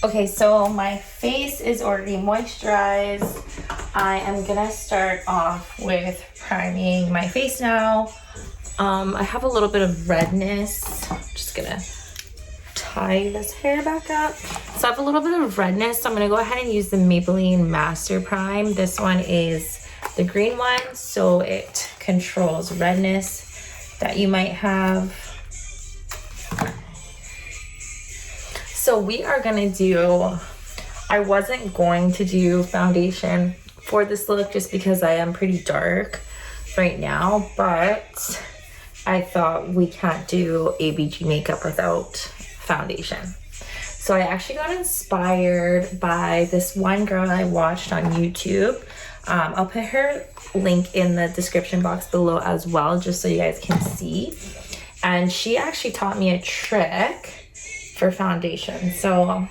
Okay, so my face is already moisturized. I am gonna start off with priming my face now. I have a little bit of redness. I'm just gonna tie this hair back up. So I have a little bit of redness, so I'm gonna go ahead and use the Maybelline Master Prime. This one is the green one, so it controls redness that you might have. So we are gonna do, I wasn't going to do foundation for this look just because I am pretty dark right now, but I thought we can't do ABG Makeup without foundation. So I actually got inspired by this one girl I watched on YouTube. I'll put her link in the description box below as well, just so you guys can see. And she actually taught me a trick for foundation. So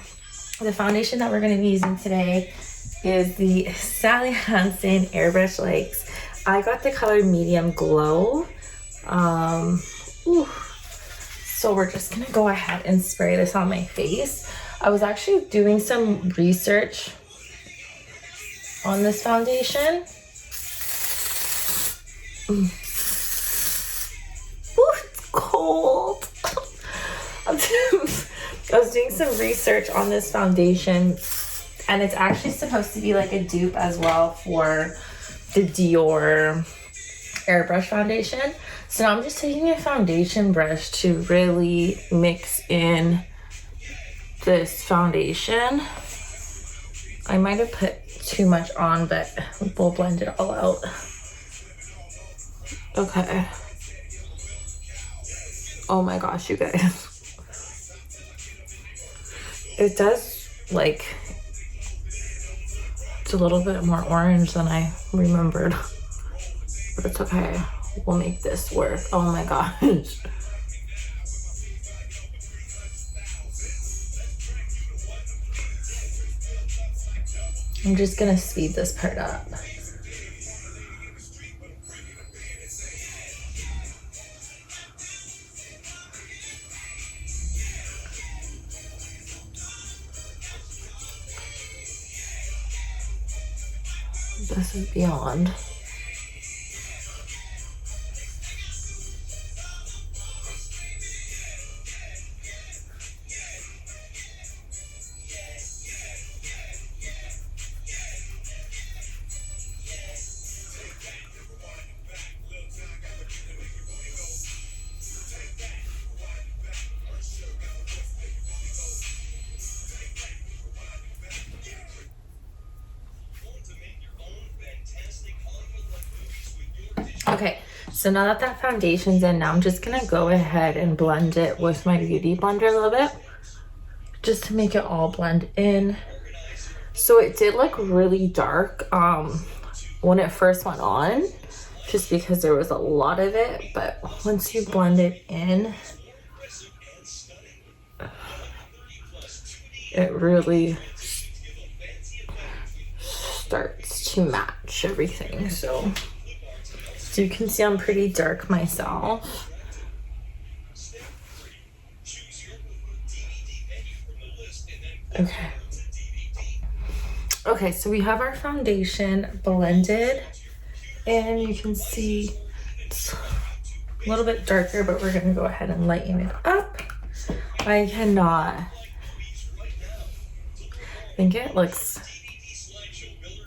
the foundation that we're going to be using today is the Sally Hansen Airbrush Lakes. I got the color Medium Glow. So we're just going to go ahead and spray this on my face. I was actually doing some research on this foundation. Ooh, it's cold. I was doing some research on this foundation, and it's actually supposed to be like a dupe as well for the Dior Airbrush foundation. So now I'm just taking a foundation brush to really mix in this foundation. I might have put too much on, but we'll blend it all out. Okay. Oh my gosh, you guys. It does, like, it's a little bit more orange than I remembered, but it's okay. We'll make this work. Oh my gosh. I'm just gonna speed this part up. This is beyond. Okay, so now that that foundation's in, now I'm just gonna go ahead and blend it with my beauty blender a little bit, just to make it all blend in. So it did look really dark when it first went on, just because there was a lot of it, but once you blend it in, it really starts to match everything. So you can see I'm pretty dark myself. Okay. Okay, so we have our foundation blended, and you can see it's a little bit darker, but we're gonna go ahead and lighten it up. I cannot. I think it looks,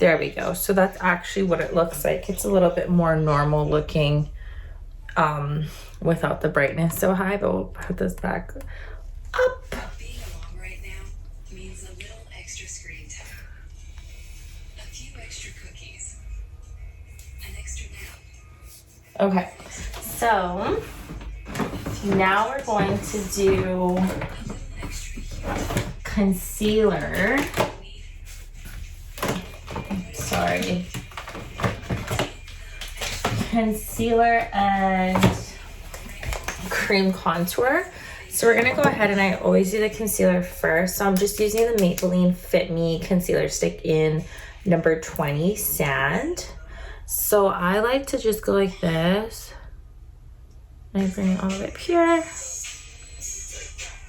there we go. So that's actually what it looks like. It's a little bit more normal looking without the brightness so high, but we'll put this back up. Being alone right now means a little extra screen time, a few extra cookies, an extra nap. Okay, so now we're going to do concealer. Sorry. Concealer and cream contour. So we're gonna go ahead, and I always do the concealer first. So I'm just using the Maybelline Fit Me concealer stick in number 20 Sand. So I like to just go like this. And I bring it all the way up here.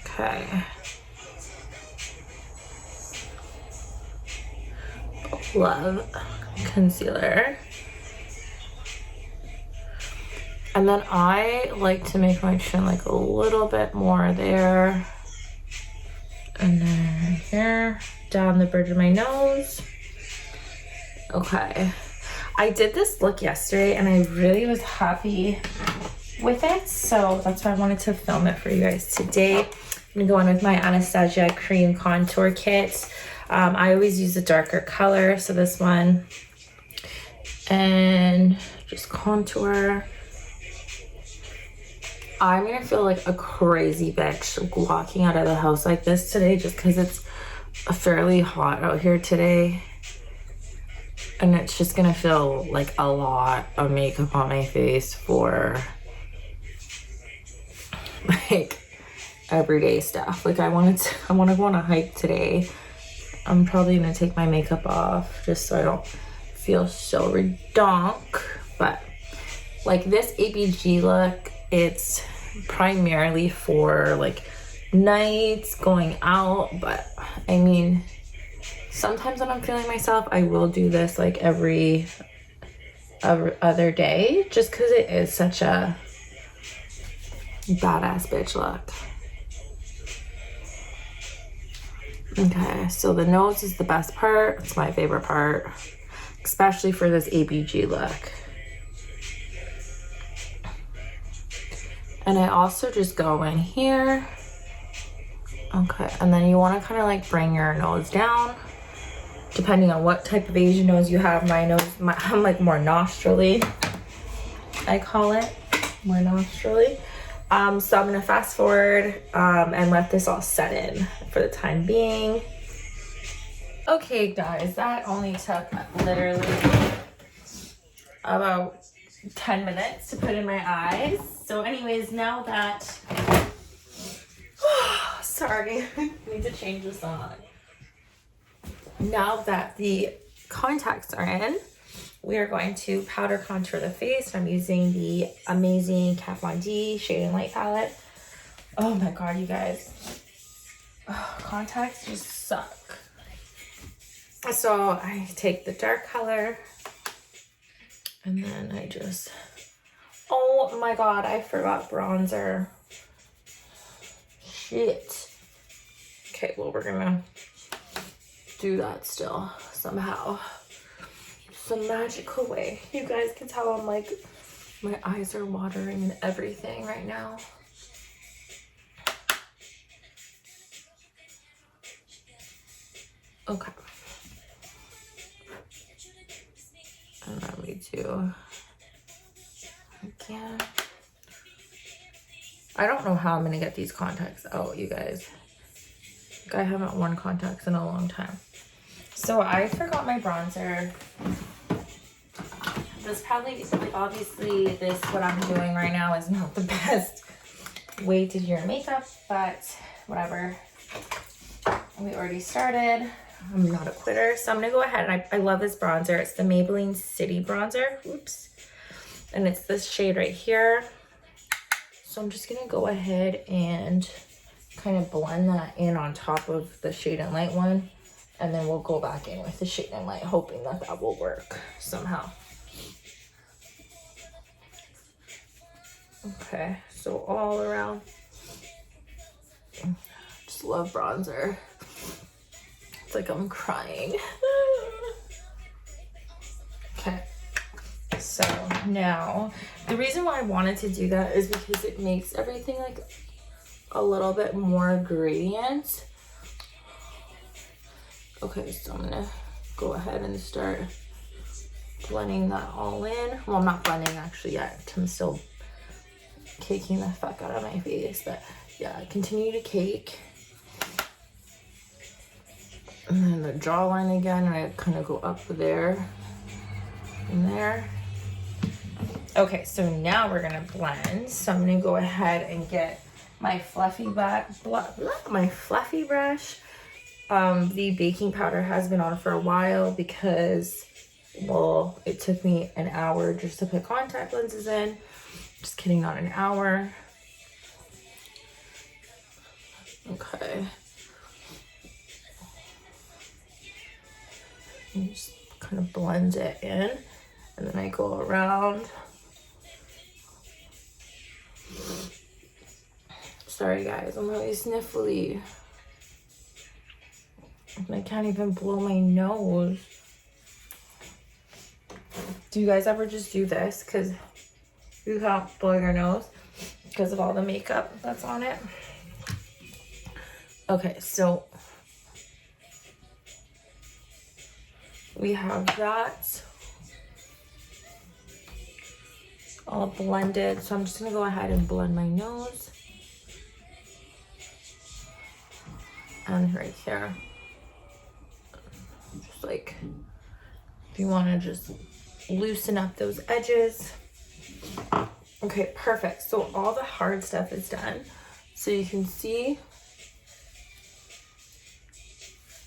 Okay. Love concealer. And then I like to make my chin like a little bit more there. And then here, down the bridge of my nose. Okay. I did this look yesterday and I really was happy with it. So that's why I wanted to film it for you guys today. I'm gonna go in with my Anastasia Cream Contour Kit. I always use a darker color, so this one. And just contour. I'm gonna feel like a crazy bitch walking out of the house like this today just because it's fairly hot out here today. And it's just gonna feel like a lot of makeup on my face for like everyday stuff. Like I want to go on a hike today. I'm probably gonna take my makeup off just so I don't feel so redonk. But like this ABG look, it's primarily for like nights going out, but I mean sometimes when I'm feeling myself I will do this like every other day just because it is such a badass bitch look. Okay, so the nose is the best part. It's my favorite part, especially for this ABG look. And I also just go in here. Okay, and then you want to kind of like bring your nose down, depending on what type of Asian nose you have. I'm like more nostrily, I call it, more nostrily. So I'm gonna fast forward and let this all set in for the time being. Okay guys, that only took literally about 10 minutes to put in my eyes. So anyways, now that, sorry, I need to change this on. Now that the contacts are in, we are going to powder contour the face. I'm using the amazing Kat Von D Shade and Light palette. Oh my god, you guys. Oh, contacts just suck. So I take the dark color and then I just, oh my god, I forgot bronzer. Shit. Okay, well, we're gonna do that still somehow. Some magical way. You guys can tell I'm like, my eyes are watering and everything right now. Okay. And then we do again. I don't know how I'm gonna get these contacts out, you guys. Like, I haven't worn contacts in a long time. So I forgot my bronzer. This probably, like, obviously this, what I'm doing right now is not the best way to do your makeup, but whatever. We already started. I'm not a quitter. So I'm gonna go ahead and I love this bronzer. It's the Maybelline City Bronzer. Oops. And it's this shade right here. So I'm just gonna go ahead and kind of blend that in on top of the Shade and Light one. And then we'll go back in with the Shade and Light, hoping that that will work somehow. Okay, so all around. Just love bronzer. It's like I'm crying. Okay, so now the reason why I wanted to do that is because it makes everything like a little bit more gradient. Okay, so I'm gonna go ahead and start blending that all in. Well, I'm not blending actually yet. I'm still caking the fuck out of my face, but yeah, continue to cake. And then the jawline again, and I kind of go up there and there. Okay, so now we're gonna blend. So I'm gonna go ahead and get my fluffy brush. The baking powder has been on for a while because, well, it took me an hour just to put contact lenses in. Just kidding, not an hour. Okay. And just kind of blend it in, and then I go around. Sorry guys, I'm really sniffly. I can't even blow my nose. Do you guys ever just do this because you can't blow your nose because of all the makeup that's on it? Okay, so we have that all blended. So I'm just gonna go ahead and blend my nose. And right here. Just like, if you wanna just loosen up those edges. Okay, perfect. So all the hard stuff is done. So you can see.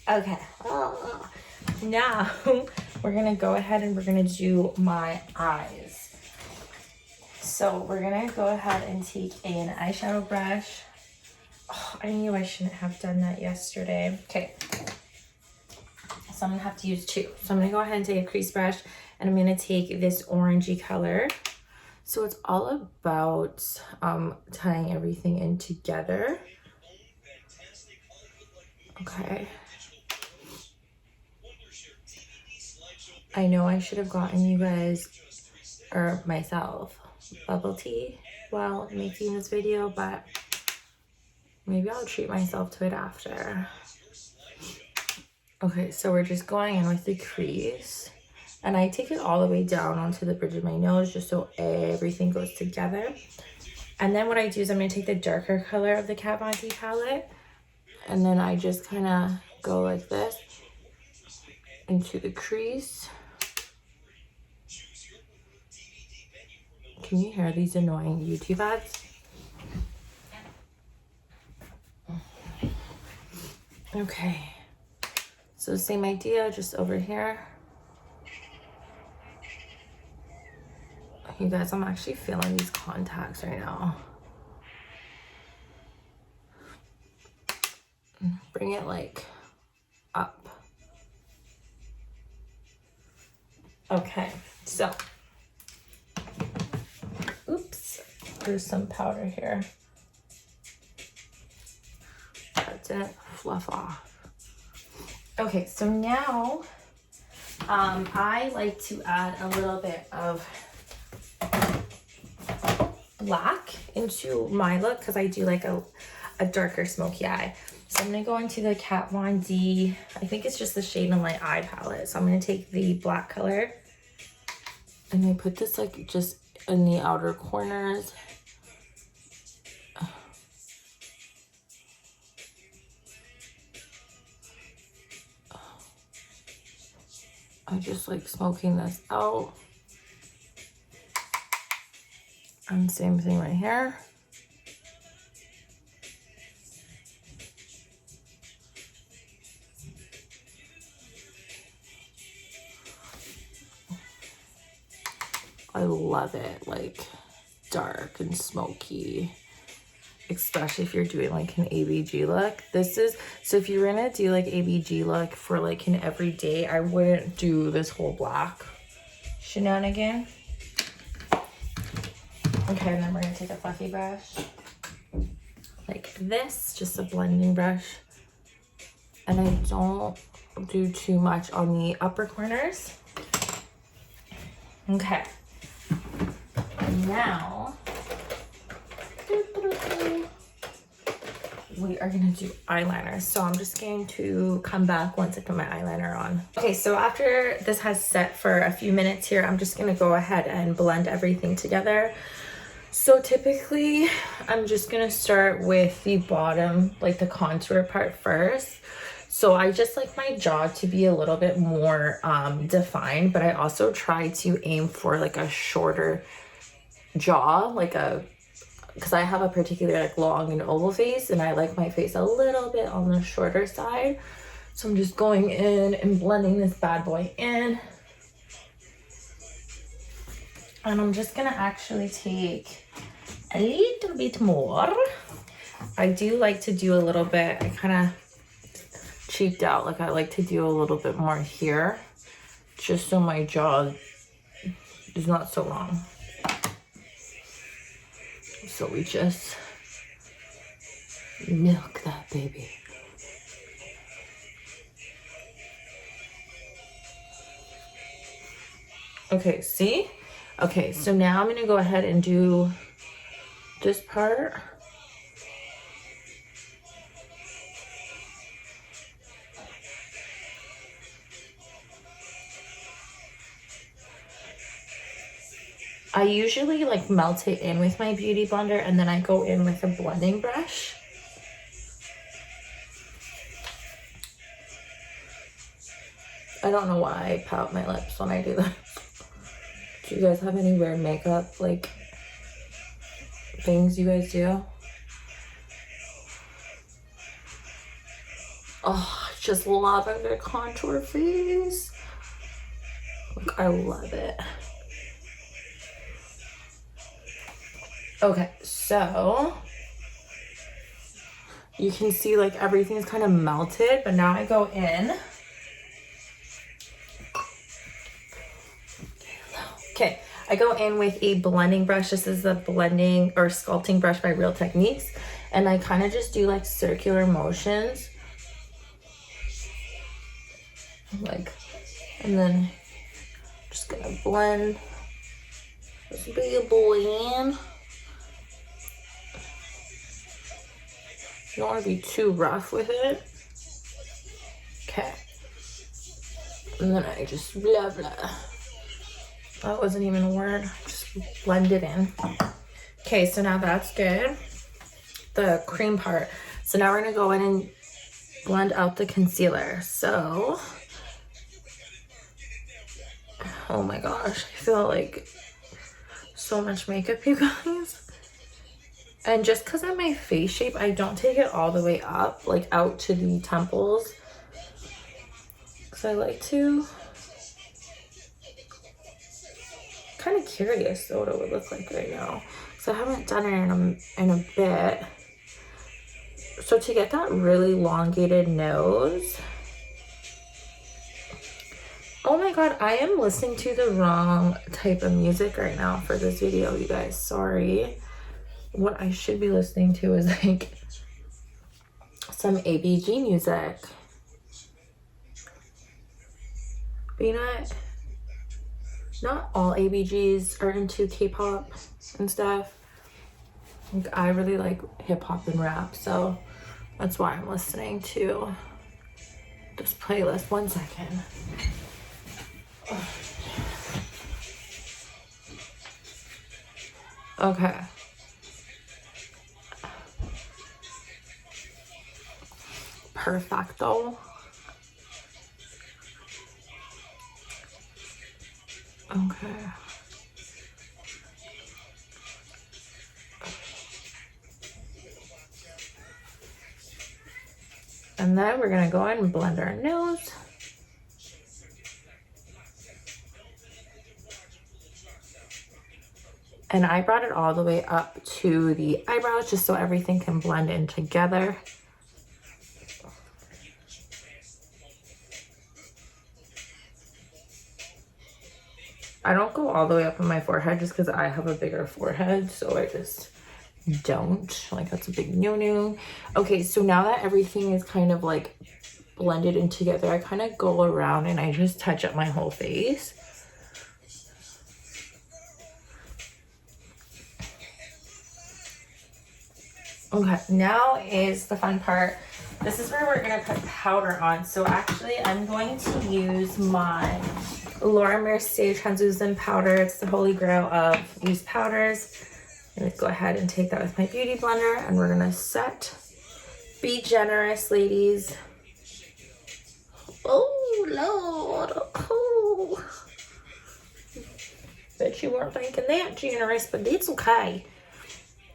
Okay. Now we're gonna go ahead and we're gonna do my eyes. So we're gonna go ahead and take an eyeshadow brush. Oh, I knew I shouldn't have done that yesterday. Okay. So I'm gonna have to use two. So I'm gonna go ahead and take a crease brush and I'm gonna take this orangey color. So it's all about tying everything in together. Okay. I know I should have gotten you guys, or myself, bubble tea while making this video, but maybe I'll treat myself to it after. Okay, so we're just going in with the crease. And I take it all the way down onto the bridge of my nose just so everything goes together. And then what I do is I'm going to take the darker color of the Kat Von D palette. And then I just kind of go like this into the crease. Can you hear these annoying YouTube ads? Okay. So same idea, just over here. You guys, I'm actually feeling these contacts right now. Bring it like up. Okay, so, oops, there's some powder here. That didn't fluff off. Okay, so now I like to add a little bit of black into my look because I do like a darker smoky eye. So I'm going to go into the Kat Von D, I think it's just the Shade and Light eye palette. So I'm going to take the black color and I put this like just in the outer corners. I just like smoking this out. And same thing right here. I love it, like dark and smoky, especially if you're doing like an ABG look. This is, so if you're gonna do like ABG look for like an everyday, I wouldn't do this whole black shenanigan. Okay, and then we're gonna take a fluffy brush like this, just a blending brush. And I don't do too much on the upper corners. Okay. Now, we are gonna do eyeliner. So I'm just going to come back once I put my eyeliner on. Okay, so after this has set for a few minutes here, I'm just gonna go ahead and blend everything together. So typically, I'm just gonna start with the bottom, like the contour part first. So I just like my jaw to be a little bit more defined, but I also try to aim for like a shorter jaw, like because I have a particularly like long and oval face, and I like my face a little bit on the shorter side. So I'm just going in and blending this bad boy in. And I'm just gonna actually take a little bit more. I do like to do a little bit, I kind of cheaped out, like I like to do a little bit more here just so my jaw is not so long. So we just milk that baby. Okay, see? Okay, so now I'm gonna go ahead and do this part. I usually like melt it in with my beauty blender and then I go in with a blending brush. I don't know why I pout my lips when I do that. Do you guys have any weird makeup like things you guys do? Oh, I just love a good contour face. Like, I love it. Okay, so you can see like everything's kind of melted, but now I go in. Okay, I go in with a blending brush. This is the blending or sculpting brush by Real Techniques. And I kind of just do like circular motions. Like, and then just gonna blend this big boy in. You don't want to be too rough with it. Okay. And then I just blah blah. That wasn't even a word. Just blend it in. Okay, so now that's good. The cream part. So now we're gonna go in and blend out the concealer. So, oh my gosh, I feel like so much makeup, you guys. And just because of my face shape, I don't take it all the way up, like out to the temples. Because I like to, kind of curious though what it would look like right now. So I haven't done it in a bit. So to get that really elongated nose. Oh my god, I am listening to the wrong type of music right now for this video, you guys. Sorry. What I should be listening to is like some ABG music. But you know what? Not all ABGs are into K-pop and stuff. Like, I really like hip-hop and rap, so that's why I'm listening to this playlist. 1 second. Okay. Perfecto. Okay. And then we're gonna go ahead and blend our nose. And I brought it all the way up to the eyebrows just so everything can blend in together. I don't go all the way up on my forehead just because I have a bigger forehead, so I just don't. Like, that's a big no-no. Okay, so now that everything is kind of like blended in together, I kind of go around and I just touch up my whole face. Okay, now is the fun part. This is where we're gonna put powder on. So actually, I'm going to use my Laura Mercier translucent powder. It's the holy grail of these powders. I'm gonna go ahead and take that with my beauty blender, and we're gonna set. Be generous, ladies. Oh Lord, oh. Bet you weren't thinking that generous, but it's okay.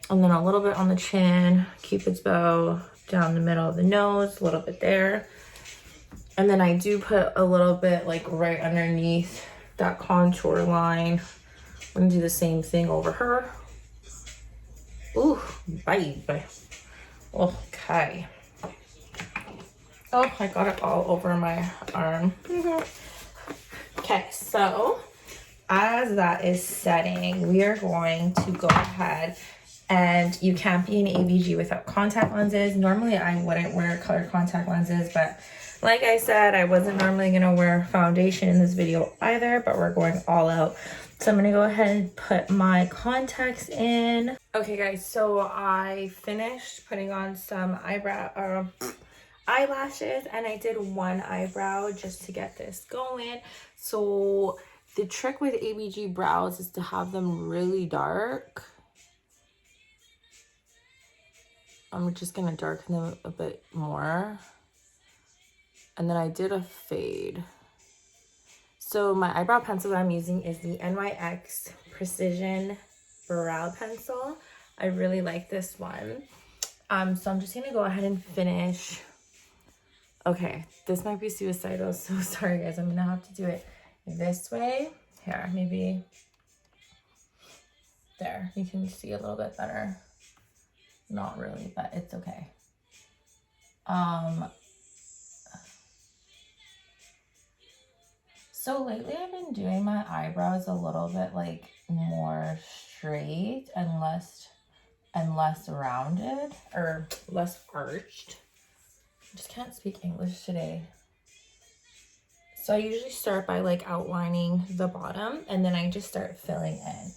And then a little bit on the chin, Cupid's bow, down the middle of the nose, a little bit there. And then I do put a little bit like right underneath that contour line. I'm gonna do the same thing over her. Ooh, babe. Okay. Oh, I got it all over my arm. Okay, so as that is setting, we are going to go ahead, and you can't be an ABG without contact lenses. Normally I wouldn't wear colored contact lenses, but like I said, I wasn't normally gonna wear foundation in this video either, but we're going all out. So I'm gonna go ahead and put my contacts in. Okay guys, so I finished putting on some eyelashes, and I did one eyebrow just to get this going. So the trick with ABG brows is to have them really dark. I'm just gonna darken them a bit more. And then I did a fade. So my eyebrow pencil that I'm using is the NYX Precision Brow Pencil. I really like this one. So I'm just gonna go ahead and finish. Okay, this might be suicidal, so sorry guys. I'm gonna have to do it this way. Here, maybe there. You can see a little bit better. Not really, but it's okay. So lately I've been doing my eyebrows a little bit like more straight and less rounded, or less arched. I just can't speak English today. So I usually start by like outlining the bottom, and then I just start filling in.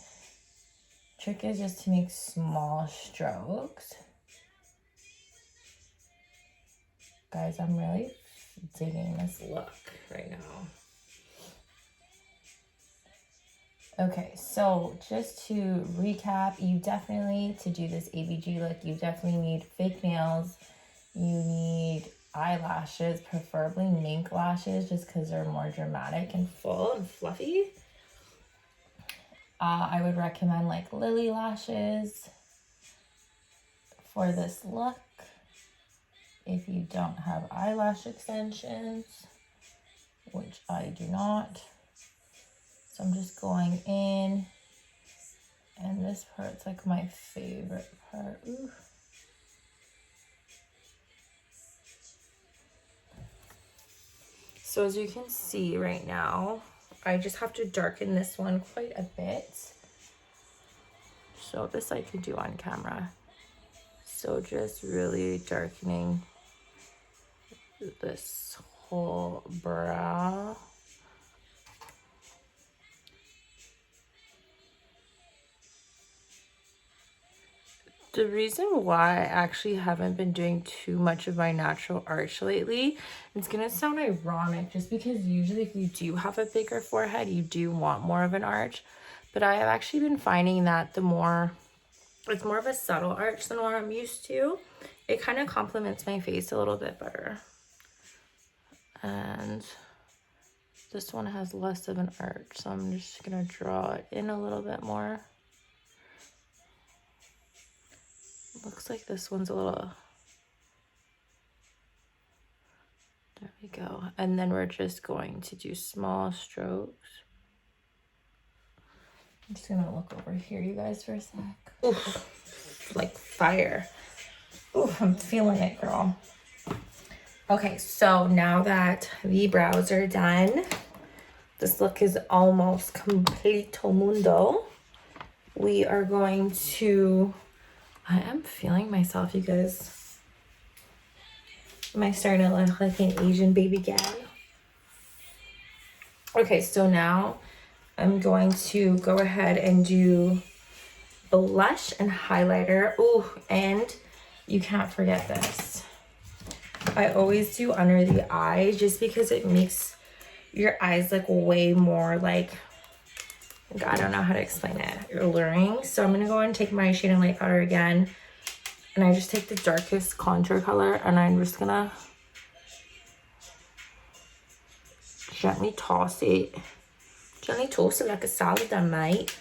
Trick is just to make small strokes. Guys, I'm really digging this look right now. Okay, so just to recap, you definitely, to do this ABG look, you definitely need fake nails. You need eyelashes, preferably mink lashes, just because they're more dramatic and full and fluffy. I would recommend like lily lashes for this look if you don't have eyelash extensions, which I do not. So I'm just going in, and this part's like my favorite part. Ooh. So as you can see right now, I just have to darken this one quite a bit. So this I can do on camera. So just really darkening this whole brow. The reason why I actually haven't been doing too much of my natural arch lately, it's gonna sound ironic just because usually if you do have a bigger forehead, you do want more of an arch. But I have actually been finding that it's more of a subtle arch than what I'm used to. It kind of complements my face a little bit better. And this one has less of an arch, so I'm just gonna draw it in a little bit more. Looks like this one's a little, there we go. And then we're just going to do small strokes. I'm just gonna look over here, you guys, for a sec. Oof, like fire. Oof, I'm feeling it, girl. Okay, so now that the brows are done, this look is almost complito mundo. We are going to, I am feeling myself, you guys. Am I starting to look like an Asian baby gal? Okay, so now I'm going to go ahead and do blush and highlighter. Ooh, and you can't forget this. I always do under the eyes just because it makes your eyes look way more like, I don't know how to explain it, alluring. So I'm gonna go and take my shade and light powder again, and I just take the darkest contour color, and I'm just gonna gently toss it like a salad I might.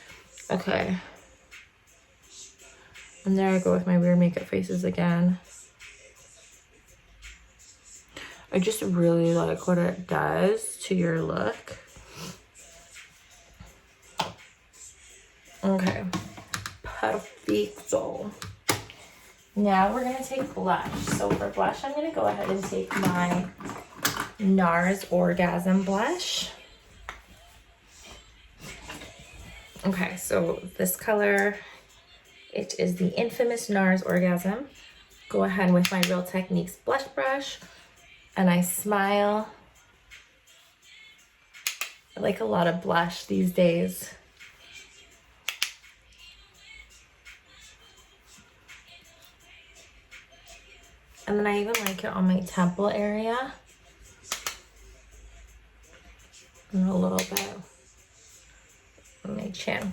Okay, and there I go with my weird makeup faces again. I just really like what it does to your look. Okay, perfecto. Now we're gonna take blush. So for blush, I'm gonna go ahead and take my Nars Orgasm blush. Okay, so this color, it is the infamous Nars Orgasm. Go ahead with my Real Techniques blush brush, and I smile. I like a lot of blush these days. And then I even like it on my temple area. And a little bit on my chin.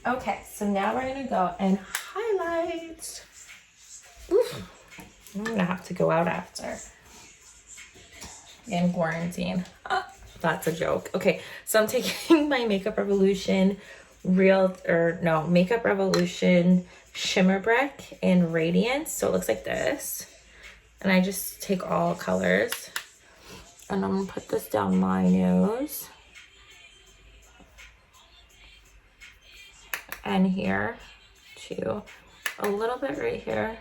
Okay, so now we're gonna go and highlight. Oof. I'm gonna have to go out after. In quarantine. That's a joke. Okay, so I'm taking my Makeup Revolution Makeup Revolution Shimmer Brick in Radiance. So it looks like this. And I just take all colors. And I'm gonna put this down my nose. And here too. A little bit right here.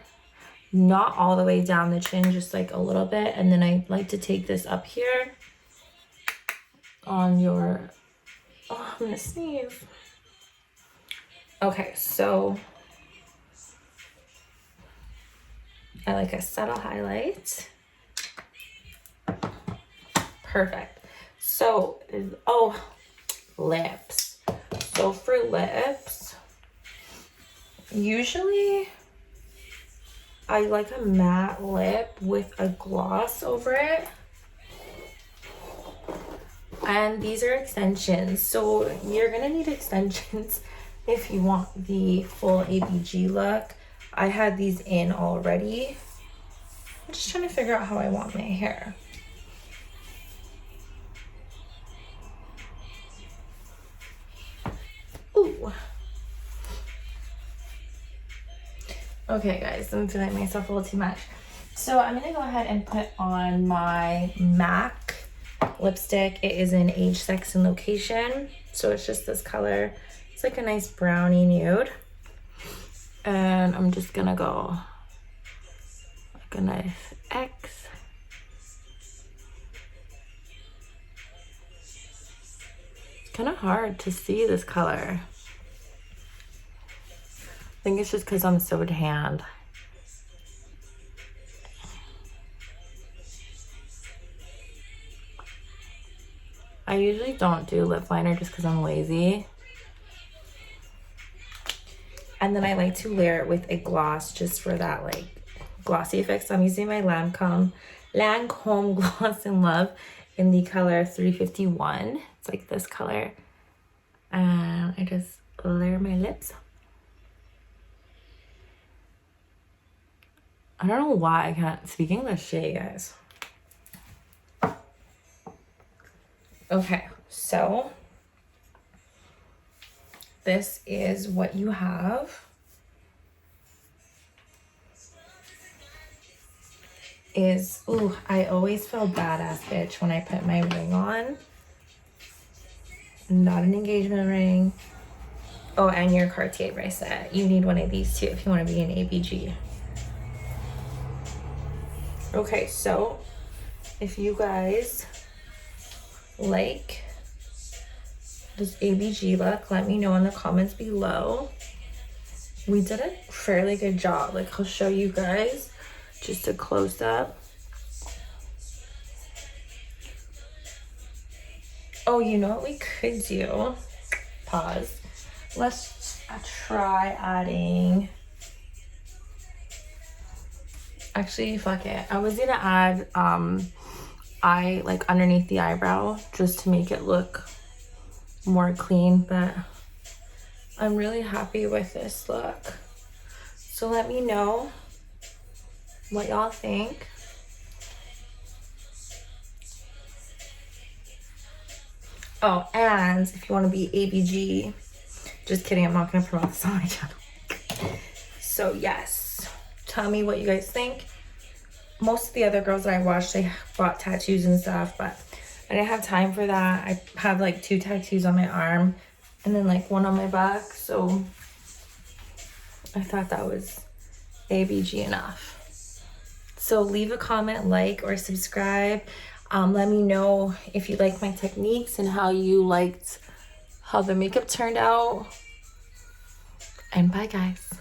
Not all the way down the chin, just like a little bit. And then I like to take this up here on your, oh, I'm gonna sneeze. Okay, so I like a subtle highlight. Perfect. So, lips. So for lips, usually I like a matte lip with a gloss over it. And these are extensions. So you're gonna need extensions if you want the full ABG look. I had these in already. I'm just trying to figure out how I want my hair. Ooh. Okay guys, I'm feeling myself a little too much. So I'm gonna go ahead and put on my MAC lipstick. It is in Age, Sex, and Location. So it's just this color. It's like a nice brownie nude. And I'm just gonna go like a nice X. It's kind of hard to see this color. I think it's just because I'm so tanned. I usually don't do lip liner just because I'm lazy. And then I like to layer it with a gloss just for that like glossy effect. So I'm using my Lancome Gloss in Love in the color 351. It's like this color. And I just layer my lips. I don't know why I can't speak English today, guys. Okay, so this is what you have. Ooh, I always feel badass bitch when I put my ring on. Not an engagement ring. Oh, and your Cartier bracelet. You need one of these too if you want to be an ABG. Okay, so if you guys like this ABG look, let me know in the comments below. We did a fairly good job. Like, I'll show you guys just a close up. Oh, you know what we could do? Pause. Let's try adding. Actually, fuck it. I was gonna add eye like underneath the eyebrow just to make it look more clean, but I'm really happy with this look. So let me know what y'all think. Oh, and if you want to be ABG, just kidding, I'm not gonna promote this on my channel. So yes, tell me what you guys think. Most of the other girls that I watched, they bought tattoos and stuff, but I didn't have time for that. I have like 2 tattoos on my arm and then like 1 on my back. So I thought that was ABG enough. So leave a comment, like, or subscribe. Let me know if you like my techniques and how you liked how the makeup turned out. And bye, guys.